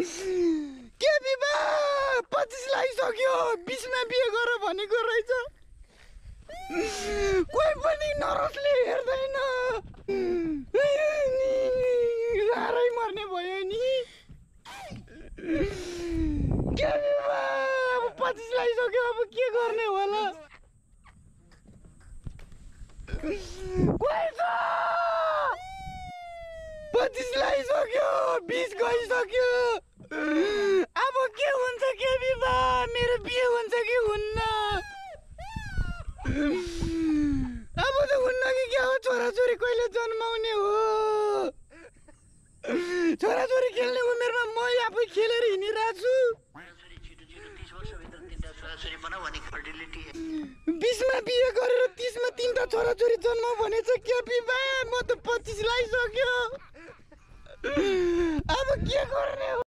के विवाह 25 लागिसक्यो 20 मा बिहे गर भनेको रहेछ कोही पनि नरसले हेर्दैन साह्रै मर्ने भयो नि के विवाह अब 25 लागिसक्यो अब के गर्ने होला कोही छ 25 लागिसक्यो 20 गइसक्यो अब के हुन्छ के विवाह मेरो बिहे हुन्छ कि हुन्न अब त हुन्न कि के हो छोराछोरी कहिले जन्माउने हो छोराछोरी खेल्ने उमेरमा म आफै खेलेर हिँडिरहेको छु 20 मा बिहे गरेर 30 मा 3टा छोराछोरी जन्माउ भनेछ के विवाह म त 25 लागिसक्यो अब के गर्ने हो